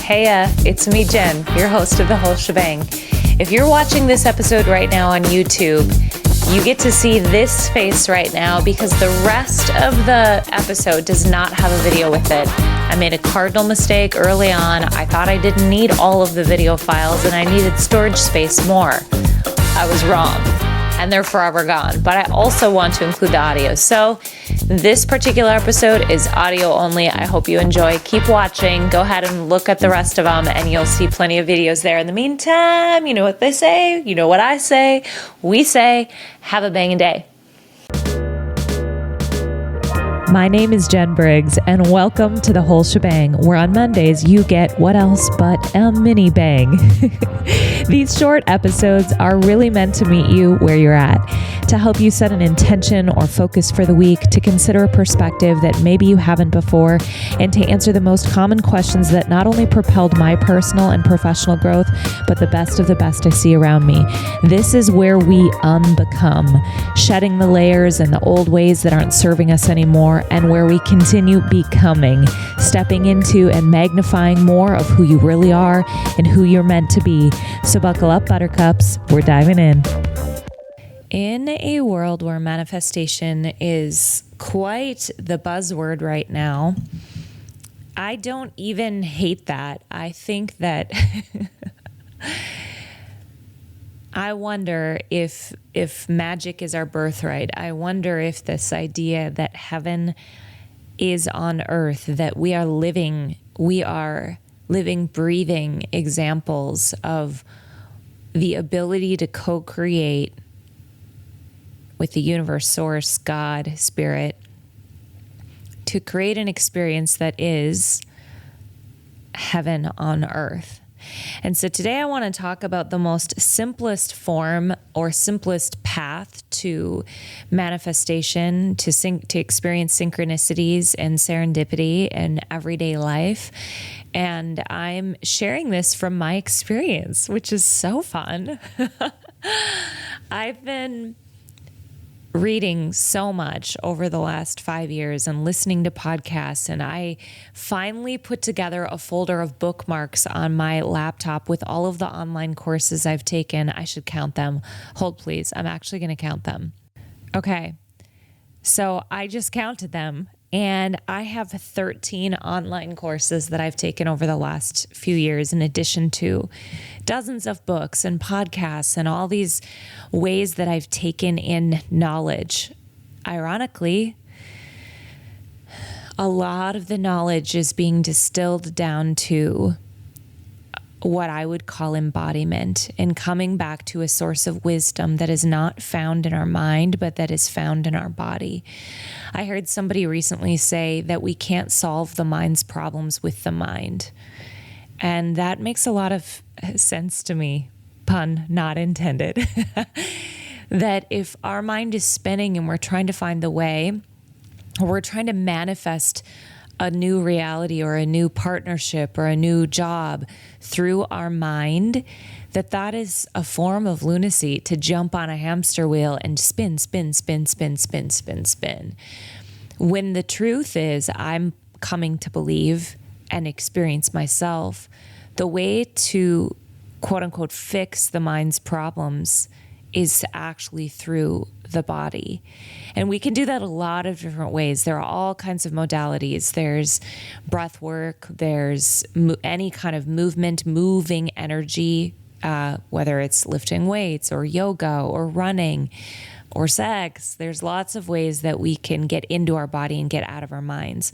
Heya, it's me, Jen, your host of The Whole Shebang. If you're watching this episode right now on YouTube, you get to see this face right now because the rest of the episode does not have a video with it. I made a cardinal mistake early on. I thought I didn't need all of the video files and I needed storage space more. I was wrong, and they're forever gone. But I also want to include the audio. So this particular episode is audio only. I hope you enjoy. Keep watching. Go ahead and look at the rest of them and you'll see plenty of videos there. In the meantime, you know what they say, you know what I say, we say, have a banging day. My name is Jen Briggs, and welcome to The Whole Shebang, where on Mondays you get what else but a mini bang. These short episodes are really meant to meet you where you're at, to help you set an intention or focus for the week, to consider a perspective that maybe you haven't before, and to answer the most common questions that not only propelled my personal and professional growth, but the best of the best I see around me. This is where we unbecome, shedding the layers and the old ways that aren't serving us anymore, and where we continue becoming, stepping into and magnifying more of who you really are and who you're meant to be. So buckle up, buttercups. We're diving in. In a world where manifestation is quite the buzzword right now, I don't even hate that. I think that I wonder if magic is our birthright. I wonder if this idea that heaven is on earth, that we are living, breathing examples of the ability to co-create with the universe, source, God, spirit, to create an experience that is heaven on earth. And so today I want to talk about the most simplest form or simplest path to manifestation, to experience synchronicities and serendipity in everyday life. And I'm sharing this from my experience, which is so fun. I've been reading so much over the last 5 years and listening to podcasts, and I finally put together a folder of bookmarks on my laptop with all of the online courses I've taken. I should count them. Hold please. I'm actually going to count them. Okay. So I just counted them, and I have 13 online courses that I've taken over the last few years, in addition to dozens of books and podcasts and all these ways that I've taken in knowledge. Ironically, a lot of the knowledge is being distilled down to what I would call embodiment, and coming back to a source of wisdom that is not found in our mind, but that is found in our body. I heard somebody recently say that we can't solve the mind's problems with the mind. And that makes a lot of sense to me, pun not intended. That if our mind is spinning and we're trying to find the way, or we're trying to manifest a new reality or a new partnership or a new job through our mind, that is a form of lunacy, to jump on a hamster wheel and spin, spin, spin, spin, spin, spin, spin. When the truth is, I'm coming to believe and experience myself, the way to quote unquote fix the mind's problems is actually through the body. And we can do that a lot of different ways. There are all kinds of modalities. There's breath work, there's any kind of movement, moving energy, whether it's lifting weights or yoga or running or sex. There's lots of ways that we can get into our body and get out of our minds.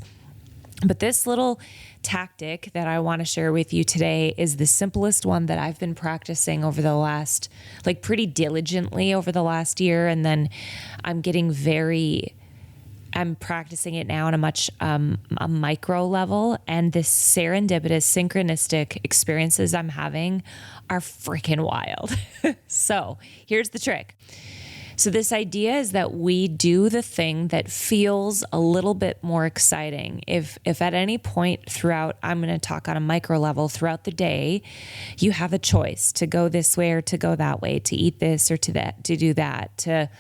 But this little tactic that I want to share with you today is the simplest one that I've been practicing over the last, pretty diligently over the last year. And then I'm practicing it now on a much, a micro level. And this serendipitous, synchronistic experiences I'm having are freaking wild. So here's the trick. So this idea is that we do the thing that feels a little bit more exciting. If at any point throughout, I'm going to talk on a micro level throughout the day, you have a choice to go this way or to go that way, to eat this or to that, to do that.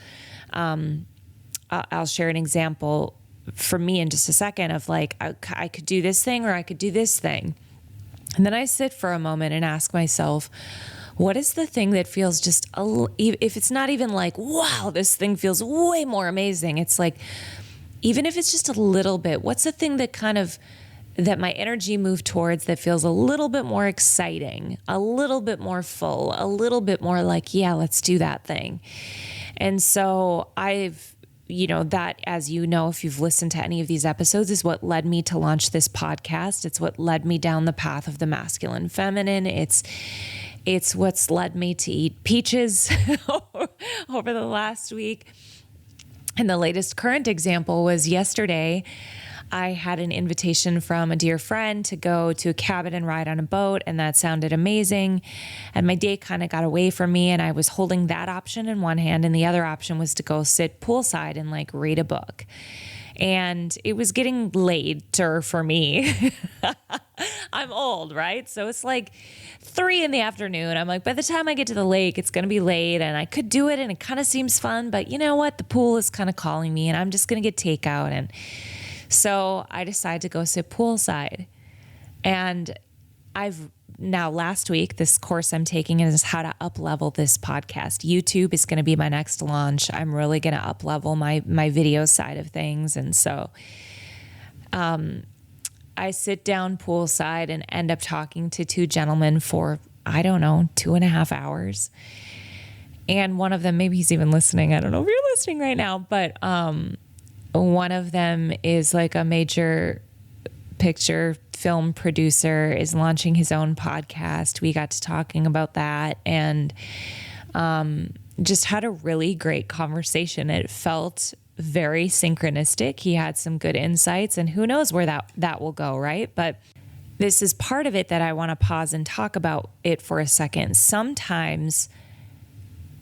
I'll share an example for me in just a second of I could do this thing or I could do this thing. And then I sit for a moment and ask myself, what is the thing that feels just, if it's not even like, wow, this thing feels way more amazing. It's like, even if it's just a little bit, what's the thing that my energy moved towards that feels a little bit more exciting, a little bit more full, a little bit more like, yeah, let's do that thing. And so that, as you know, if you've listened to any of these episodes, is what led me to launch this podcast. It's what led me down the path of the masculine feminine. It's what's led me to eat peaches over the last week. And the latest current example was yesterday. I had an invitation from a dear friend to go to a cabin and ride on a boat, and that sounded amazing. And my day kind of got away from me, and I was holding that option in one hand, and the other option was to go sit poolside and like read a book. And it was getting later for me. I'm old, right? So it's like 3 p.m. I'm like, by the time I get to the lake, it's going to be late, and I could do it, and it kind of seems fun, but you know what? The pool is kind of calling me, and I'm just going to get takeout. And so I decided to go sit poolside. And last week, this course I'm taking is how to up-level this podcast. YouTube is going to be my next launch. I'm really going to up-level my video side of things. And so I sit down poolside and end up talking to 2 gentlemen for, 2.5 hours. And one of them, maybe he's even listening. I don't know if you're listening right now, but one of them is like a major picture film producer, is launching his own podcast. We got to talking about that and just had a really great conversation. It felt very synchronistic. He had some good insights, and who knows where that will go, right? But this is part of it that I want to pause and talk about it for a second. Sometimes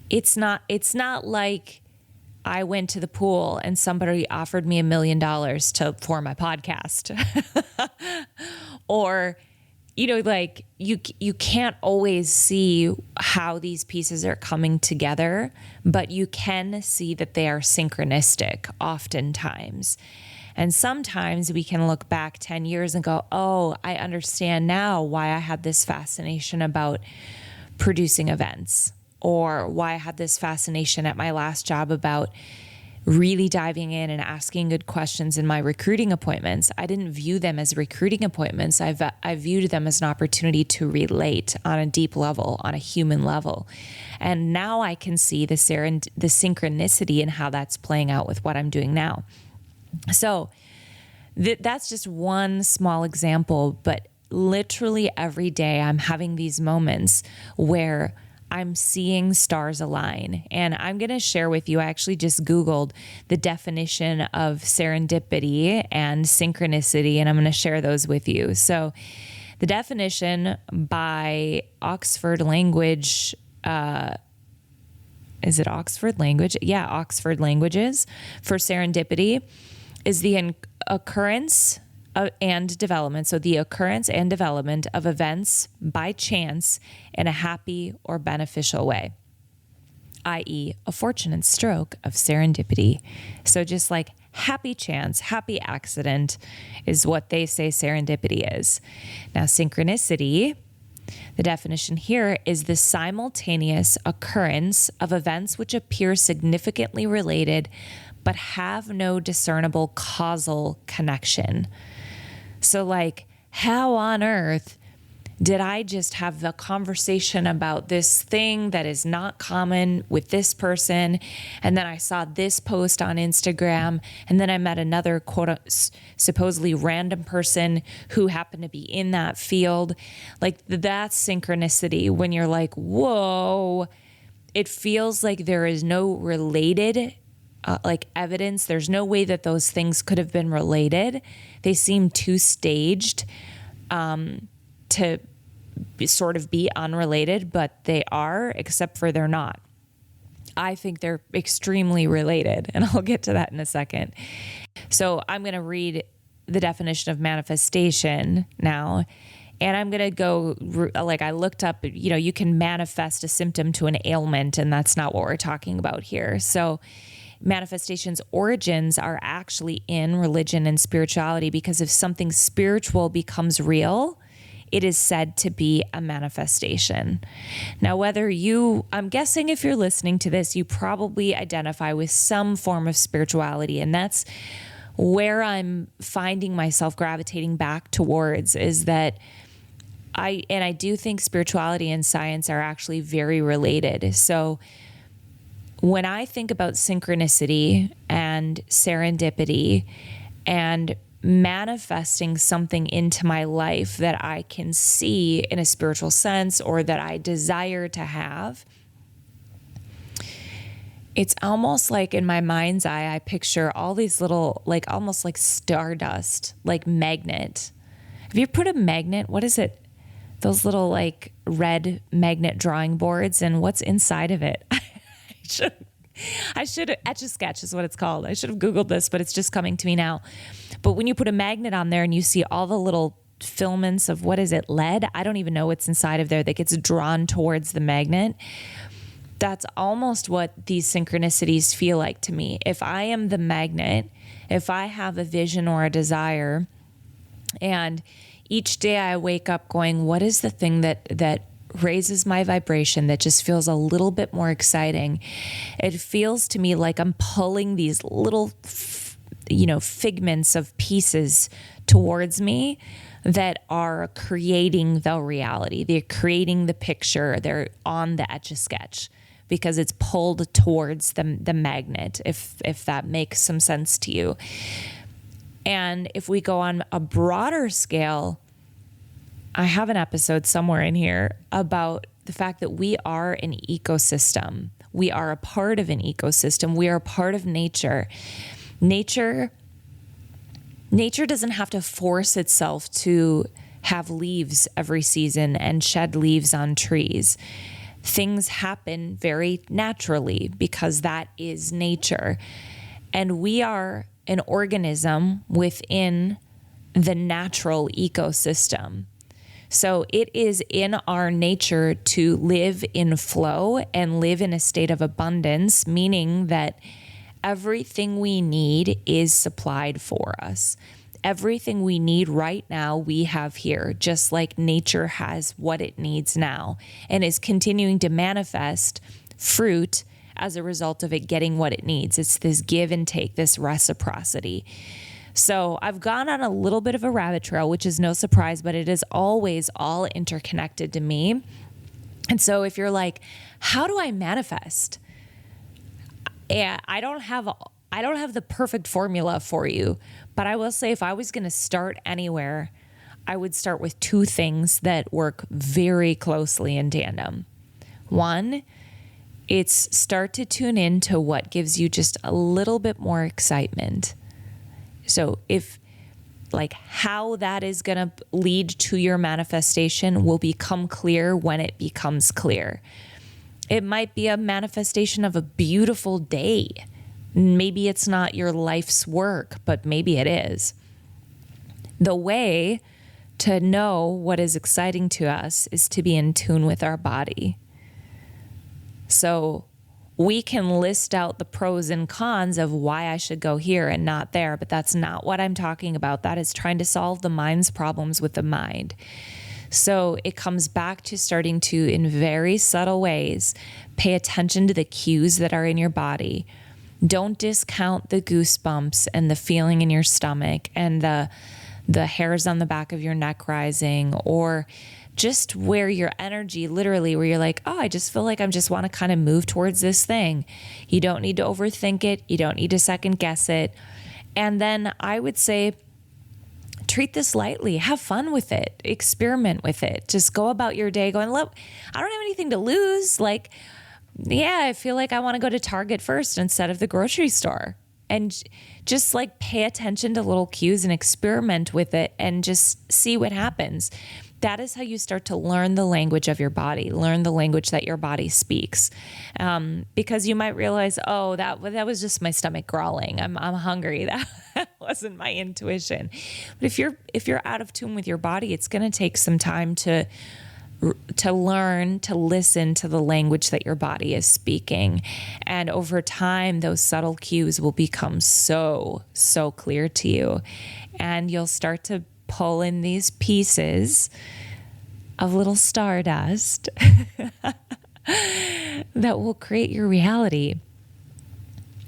it's not like I went to the pool and somebody offered me $1 million for my podcast. Or, you can't always see how these pieces are coming together, but you can see that they are synchronistic oftentimes. And sometimes we can look back 10 years and go, oh, I understand now why I had this fascination about producing events, or why I had this fascination at my last job about really diving in and asking good questions in my recruiting appointments. I didn't view them as recruiting appointments. I viewed them as an opportunity to relate on a deep level, on a human level. And now I can see the synchronicity in how that's playing out with what I'm doing now. So that's just one small example, but literally every day I'm having these moments where I'm seeing stars align. And I'm going to share with you, I actually just Googled the definition of serendipity and synchronicity, and I'm going to share those with you. So the definition by Oxford Language, is it Oxford Language? Yeah, Oxford Languages, for serendipity is the occurrence and development. So the occurrence and development of events by chance in a happy or beneficial way, i.e. a fortunate stroke of serendipity. So just like happy chance, happy accident is what they say serendipity is. Now, synchronicity, the definition here is the simultaneous occurrence of events which appear significantly related but have no discernible causal connection. So like, how on earth did I just have the conversation about this thing that is not common with this person? And then I saw this post on Instagram, and then I met another supposedly random person who happened to be in that field. Like, that's synchronicity, when you're like, whoa, it feels like there is no related evidence. There's no way that those things could have been related. They seem too staged to sort of be unrelated, but they are, except for they're not. I think they're extremely related, and I'll get to that in a second. So I'm going to read the definition of manifestation now, and I'm going to go, I looked up, you can manifest a symptom to an ailment, and that's not what we're talking about here. So manifestation's origins are actually in religion and spirituality, because if something spiritual becomes real, it is said to be a manifestation. Now, I'm guessing if you're listening to this, you probably identify with some form of spirituality, and that's where I'm finding myself gravitating back towards, is that I do think spirituality and science are actually very related. So when I think about synchronicity and serendipity and manifesting something into my life that I can see in a spiritual sense or that I desire to have, it's almost like in my mind's eye, I picture all these little, like almost like stardust, like magnet. Have you put a magnet? What is it? Those little like red magnet drawing boards, and what's inside of it? I should Etch-a-Sketch is what it's called. I should have Googled this, but it's just coming to me now. But when you put a magnet on there and you see all the little filaments of, what is it, lead? I don't even know what's inside of there that gets drawn towards the magnet. That's almost what these synchronicities feel like to me. If I am the magnet, if I have a vision or a desire, and each day I wake up going, what is the thing that raises my vibration, that just feels a little bit more exciting? It feels to me like I'm pulling these little, figments of pieces towards me that are creating the reality. They're creating the picture. They're on the Etch-a-Sketch because it's pulled towards the magnet, if that makes some sense to you. And if we go on a broader scale, I have an episode somewhere in here about the fact that we are an ecosystem. We are a part of an ecosystem. We are a part of nature. Nature doesn't have to force itself to have leaves every season and shed leaves on trees. Things happen very naturally because that is nature. And we are an organism within the natural ecosystem. So it is in our nature to live in flow and live in a state of abundance, meaning that everything we need is supplied for us. Everything we need right now, we have here, just like nature has what it needs now and is continuing to manifest fruit as a result of it getting what it needs. It's this give and take, this reciprocity. So I've gone on a little bit of a rabbit trail, which is no surprise, but it is always all interconnected to me. And so if you're like, how do I manifest? Yeah, I don't have the perfect formula for you, but I will say if I was going to start anywhere, I would start with two things that work very closely in tandem. One, it's start to tune in to what gives you just a little bit more excitement. So if like how that is going to lead to your manifestation will become clear when it becomes clear. It might be a manifestation of a beautiful day. Maybe it's not your life's work, but maybe it is. The way to know what is exciting to us is to be in tune with our body. So we can list out the pros and cons of why I should go here and not there, but that's not what I'm talking about. That is trying to solve the mind's problems with the mind. So it comes back to starting to, in very subtle ways, pay attention to the cues that are in your body. Don't discount the goosebumps and the feeling in your stomach and the hairs on the back of your neck rising, or just where your energy, literally where you're like, oh, I just feel like I just want to kind of move towards this thing. You don't need to overthink it. You don't need to second guess it. And then I would say, treat this lightly, have fun with it, experiment with it. Just go about your day going, look, I don't have anything to lose. Like, yeah, I feel like I want to go to Target first instead of the grocery store. And just like pay attention to little cues and experiment with it and just see what happens. That is how you start to learn the language of your body, learn the language that your body speaks. Because you might realize, oh, that was just my stomach growling. I'm hungry. That wasn't my intuition. But if you're out of tune with your body, it's going to take some time to learn to listen to the language that your body is speaking. And over time, those subtle cues will become so clear to you. And you'll start to pull in these pieces of little stardust that will create your reality.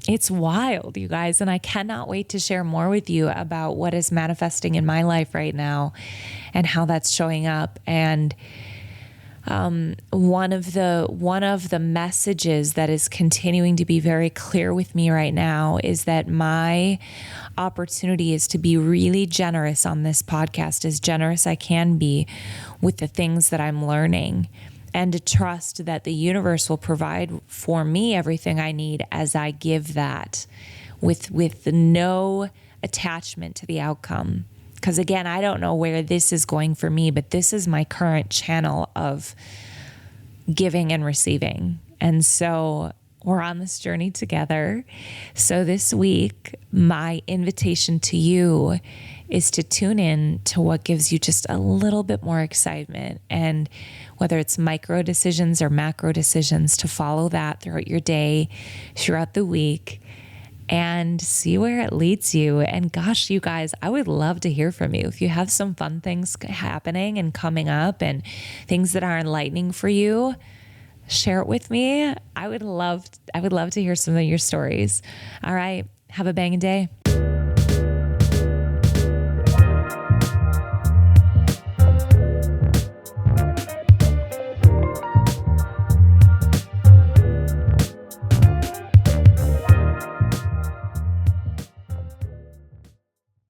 It's wild, you guys, and I cannot wait to share more with you about what is manifesting in my life right now and how that's showing up. And one of the messages that is continuing to be very clear with me right now is that my opportunity is to be really generous on this podcast, as generous I can be with the things that I'm learning, and to trust that the universe will provide for me everything I need as I give that with no attachment to the outcome. Because again, I don't know where this is going for me, but this is my current channel of giving and receiving. And so we're on this journey together. So this week, my invitation to you is to tune in to what gives you just a little bit more excitement. And whether it's micro decisions or macro decisions, to follow that throughout your day, throughout the week, and see where it leads you. And gosh, you guys, I would love to hear from you. If you have some fun things happening and coming up and things that are enlightening for you, share it with me. I would love to hear some of your stories. All right. Have a banging day.